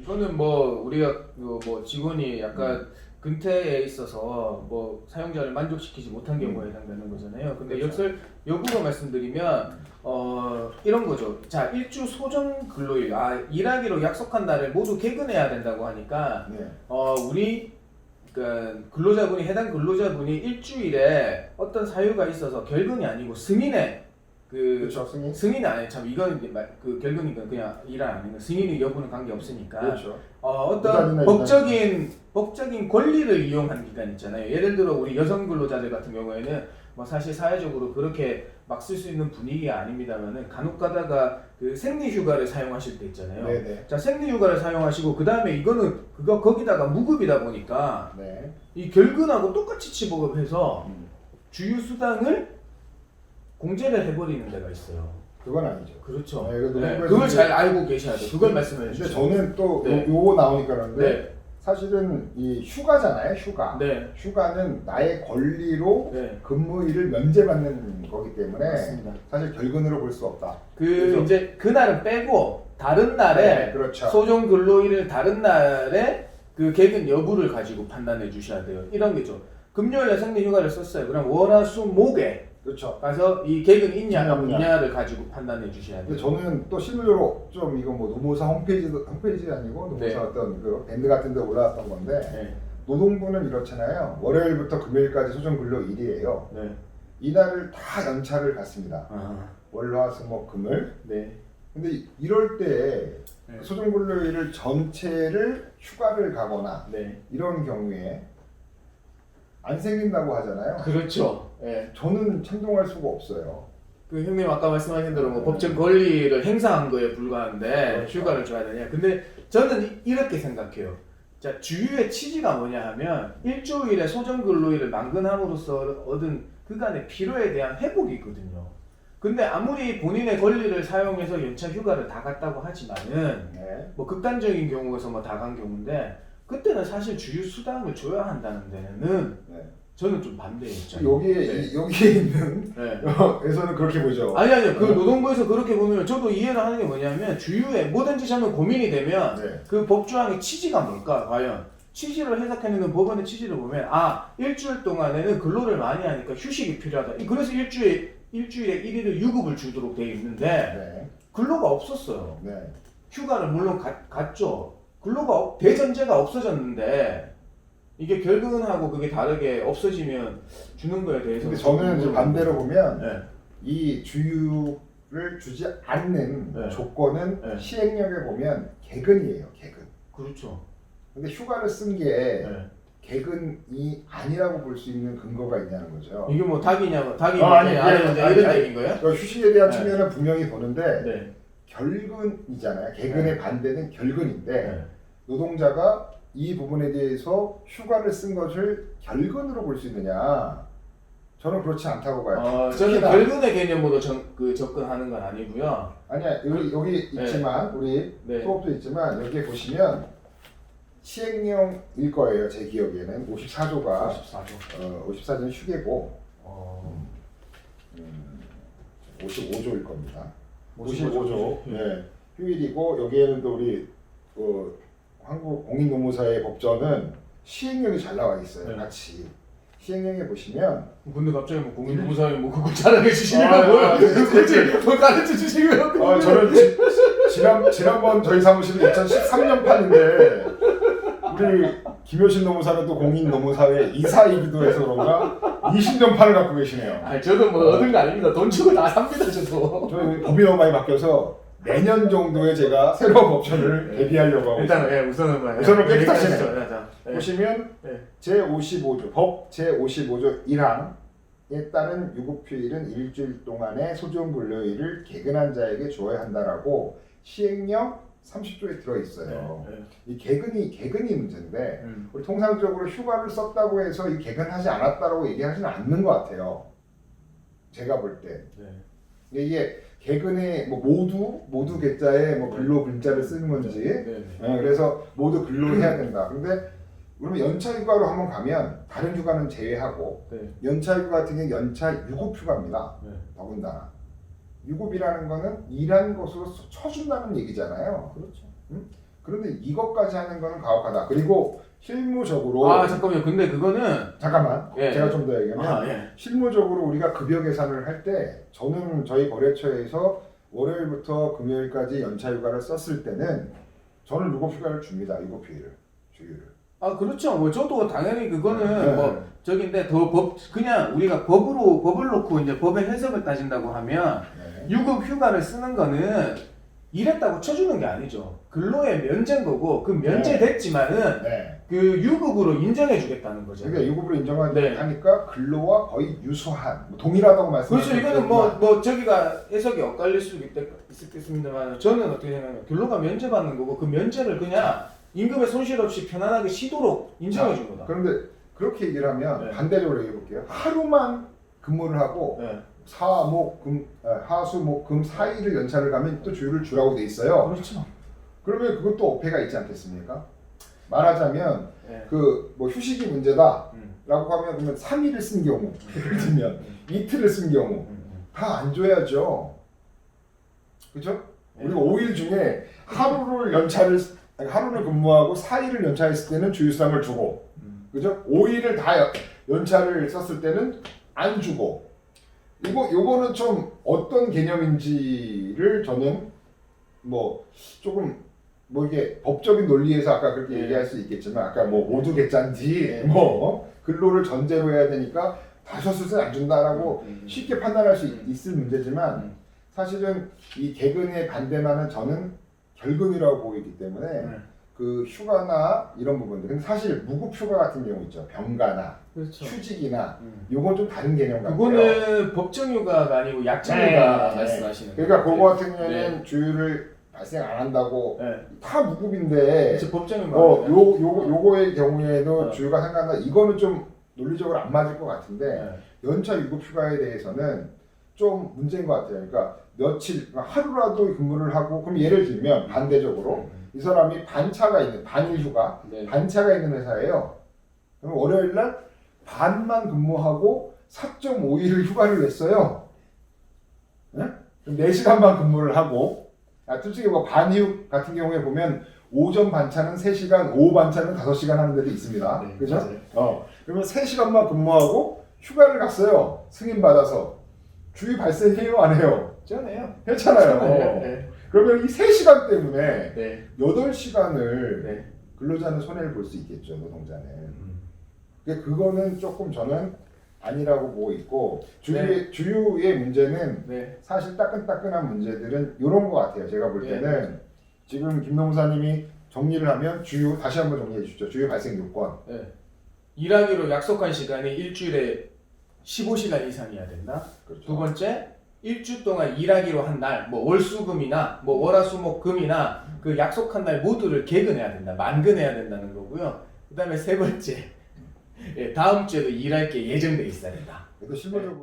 이거는 뭐 우리가 뭐 직원이 약간 근태에 있어서 뭐 사용자를 만족시키지 못한 경우에 해당되는 거잖아요. 근데 그렇죠. 역으로 말씀드리면 이런 거죠. 자, 일주 소정 근로일, 일하기로 약속한 날을 모두 개근해야 된다고 하니까 네. 우리 그 근로자분이 해당 근로자분이 일주일에 어떤 사유가 있어서 결근이 아니고 승인에 그렇죠. 승인. 승인이 아니 참 이건 이제 그 결근이니까 그냥 일 안 하는 거 승인이 여부는 관계 없으니까 그렇죠. 어떤 법적인 권리를 이용한 기간 있잖아요. 예를 들어 우리 여성 근로자들 같은 경우에는 뭐 사실 사회적으로 그렇게 막 쓸 수 있는 분위기가 아닙니다만은 간혹 가다가 그 생리휴가를 사용하실 때 있잖아요. 네네. 자, 생리휴가를 사용하시고 그 다음에 이거는 거기다가 무급이다 보니까 네. 이 결근하고 똑같이 치부해서 주휴수당을 공제를 해버리는 데가 있어요. 그건 아니죠. 그렇죠. 네, 네, 그걸 잘 알고 계셔야 돼요. 그걸 말씀해 근데 주시죠. 저는 또 네. 요거 나오니까 그러는데 네. 사실은 이 휴가잖아요. 휴가. 네. 휴가는 나의 권리로 네. 근무일을 면제받는 거기 때문에 맞습니다. 사실 결근으로 볼 수 없다. 이제 그날은 빼고 다른 날에 네, 그렇죠. 소정 근로일을 다른 날에 그 개근 여부를 가지고 판단해 주셔야 돼요. 이런 게죠. 금요일에 생리휴가를 썼어요. 그럼 월화수목에 그렇죠. 가서 이 개근 있냐 없냐. 없냐를 가지고 판단해 주셔야 근데 돼요. 저는 또 실무적으로 좀 이거 뭐 노무사 홈페이지 아니고 노무사 네. 어떤 그 밴드 같은 데 올라왔던 건데 네. 노동부는 이렇잖아요. 월요일부터 금요일까지 소정 근로일이에요. 네. 이날을 다 연차를 갖습니다. 아, 월화수목 금을. 네. 근데 이럴 때 네. 소정 근로일을 전체를 휴가를 가거나 네. 이런 경우에 안 생긴다고 하잖아요. 그렇죠. 예. 저는 찬동할 수가 없어요. 그 형님 아까 말씀하신 대로 뭐 법적 권리를 행사한 거에 불과한데 그렇죠. 휴가를 줘야 되냐. 근데 저는 이렇게 생각해요. 자, 주유의 취지가 뭐냐 하면 일주일의 소정 근로일을 만근함으로써 얻은 그간의 피로에 대한 회복이거든요. 근데 아무리 본인의 권리를 사용해서 연차 휴가를 다 갔다고 하지만은 네. 뭐 극단적인 경우에서 뭐 다 간 경우인데 그때는 사실 주유 수당을 줘야 한다는 데는 네. 저는 좀 반대의 입장이에요. 여기에 있는 네. 에서는 그렇게 보죠. 아니요. 그 노동부에서 그렇게 보면 저도 이해를 하는 게 뭐냐면 주유에 뭐든지 저는 고민이 되면 네. 그 법조항의 취지가 뭘까 과연 취지를 해석해내는 법원의 취지를 보면 일주일 동안에는 근로를 많이 하니까 휴식이 필요하다. 그래서 일주일에 1일을 유급을 주도록 돼 있는데 네. 근로가 없었어요. 네. 휴가를 물론 갔죠. 근로가 대전제가 없어졌는데 이게 결근하고 그게 다르게 없어지면 주는 거에 대해서 근데 저는 이제 반대로 보면 네. 이 주유를 주지 않는 네. 조건은 네. 시행령에 보면 개근이에요. 개근. 그렇죠. 근데 휴가를 쓴 게 네. 개근이 아니라고 볼 수 있는 근거가 있냐는 거죠. 이게 뭐 닭이냐 닭이 아니, 아니 이런 얘기인 거예요? 그러니까 휴식에 대한 네. 측면은 분명히 보는데 네. 결근이잖아요. 개근의 반대는 결근인데 네. 노동자가 이 부분에 대해서 휴가를 쓴 것을 결근으로 볼 수 있느냐? 저는 그렇지 않다고 봐요. 저는 특히나- 결근의 개념으로 접근하는 건 아니고요. 아니야 여기 있지만 우리 네. 수업도 있지만 여기 보시면 시행령일 거예요. 제 기억에는 54조가 54조. 54조는 휴게고 55조일 겁니다. 55조. 네. 휴일이고 여기에는 또 우리 한국 공인노무사의 법전은 시행령이 잘 나와 있어요. 네. 같이 시행령에 보시면 근데 갑자기 뭐 공인노무사에 뭐 그거 자랑해 주시려고요? 굳이 뭐 가르쳐 주시려고? 저는 지난번 저희 사무실은 2013년 판인데 우리 김효신 노무사는 또 공인노무사의 이사이기도 해서 그런가 20년 판을 갖고 계시네요. 저도 뭐 얻은 거 아닙니다. 돈 주고 다 삽니다 저도. 저희 법이 너무 많이 바뀌어서 내년 정도에 제가 새로운 법전을 대비하려고 하고 일단 있습니다. 우선은 뭐 우선은 깨끗하시네. 네. 보시면 네. 제55조 법 제55조 1항에 따른 유급휴일은 일주일 동안의 소정 근로일을 개근한 자에게 주어야 한다라고 시행령 30조에 들어 있어요. 네. 이 개근이 문제인데 우리 통상적으로 휴가를 썼다고 해서 이 개근하지 않았다라고 얘기하지는 않는 것 같아요. 제가 볼 때. 네. 이게 개근에 뭐 모두 개자에 뭐 근로 글자를 쓰는 건지 그래서 모두 근로를 해야 된다. 근데 그러면 연차 휴가로 한번 가면 다른 휴가는 제외하고 연차 휴가 같은 경우 연차 유급 휴가입니다. 더군다나 유급이라는 거는 일한 것으로 쳐준다는 얘기잖아요. 그렇죠. 응? 그런데 이것까지 하는 거는 가혹하다. 그리고 실무적으로 아 잠깐만요. 근데 그거는 잠깐만 예. 제가 좀 더 얘기하면 예. 실무적으로 우리가 급여 계산을 할 때 저는 저희 거래처에서 월요일부터 금요일까지 연차 휴가를 썼을 때는 저는 유급 휴가를 줍니다. 유급 휴일을 주일을. 아 그렇죠. 뭐 저도 당연히 그거는 네. 뭐 저긴데 더 법 그냥 우리가 법을 놓고 이제 법의 해석을 따진다고 하면 네. 유급 휴가를 쓰는 거는 일했다고 쳐주는 게 아니죠. 근로의 면제인 거고 그 면제됐지만은 네. 그 유급으로 인정해주겠다는 거죠. 그러니까 유급으로 네. 인정하니까 근로와 거의 유사한 뭐 동일하다고 그렇죠. 말씀하시는 이거는 뭐 저기가 해석이 엇갈릴 수 있겠습니다만 저는 어떻게 생각하면 근로가 면제받는 거고 그 면제를 그냥 임금의 손실 없이 편안하게 쉬도록 인정해 준 거다. 그런데 그렇게 얘기를 하면 네. 반대적으로 얘기해 볼게요. 하루만 근무를 하고 네. 하수목금 4일을 연차를 가면 또 주휴를 주라고 돼 있어요. 그렇죠. 그러면 그것도 어폐가 있지 않겠습니까? 말하자면 네. 그 뭐 휴식이 문제다라고 음. 하면 그러면 3일을 쓴 경우, 예를 들면 이틀을 쓴 경우 다 안 줘야죠. 그렇죠? 네. 우리가 5일 중에 하루를 근무하고 4일을 연차했을 때는 주휴수당을 주고, 그죠? 5일을 다 연차를 썼을 때는 안 주고. 요거는 좀 어떤 개념인지를 저는 뭐 조금 뭐 이게 법적인 논리에서 아까 그렇게 네. 얘기할 수 있겠지만 아까 뭐 모두 개짠지 네. 뭐 근로를 전제로 해야 되니까 다 쉬었을 때 안 준다라고 쉽게 판단할 수 있을 문제지만 사실은 이 개근의 반대만은 저는 결근이라고 보이기 때문에 그 휴가나 이런 부분들 근데 사실 무급 휴가 같은 경우 있죠. 병가나 그렇죠. 휴직이나 요건 좀 다른 개념 같아요. 그거는 법정휴가가 아니고 약정휴가 말씀하시는 거예요. 그러니까 그거 같은 경우에는 주휴를 발생 안 한다고 네. 다 무급인데 그렇죠. 법정휴가. 요거의 경우에도 주휴가 생각나 이거는 좀 논리적으로 안 맞을 것 같은데 연차 유급 휴가에 대해서는 좀 문제인 것 같아요. 그러니까 며칠 하루라도 근무를 하고 그럼 예를 들면 반대적으로 이 사람이 반차가 있는 반일 휴가 네. 반차가 있는 회사예요. 그럼 월요일 날 반만 근무하고 4.5일을 휴가를 냈어요. 네? 그럼 4시간만 근무를 하고 솔직히 뭐 반휴 같은 경우에 보면 오전 반차는 3시간, 오후 반차는 5시간 하는 데도 있습니다. 네, 그죠? 맞아요. 그러면 3시간만 근무하고 휴가를 갔어요. 승인 받아서. 주의 발생해요, 안 해요? 쩌네요. 괜찮아요. 네. 그러면 이 3시간 때문에 네. 8시간을 네. 근로자는 손해를 볼 수 있겠죠, 노동자는. 근데 그거는 조금 저는 아니라고 보고 있고 주유의 문제는 네. 사실 따끈따끈한 문제들은 이런 것 같아요. 제가 볼 때는 지금 김노무사님이 정리를 하면 주유 다시 한번 정리해 주시죠. 주유 발생 요건. 네. 일하기로 약속한 시간이 일주일에 15시간 이상이어야 된다. 그렇죠. 두 번째, 일주 동안 일하기로 한 날, 뭐 월수금이나 뭐 월화수목금이나 그 약속한 날 모두를 개근해야 된다. 만근해야 된다는 거고요. 그다음에 세 번째, 다음 주에도 일할 게 예정돼 있어야 된다. 그래도 실무적으로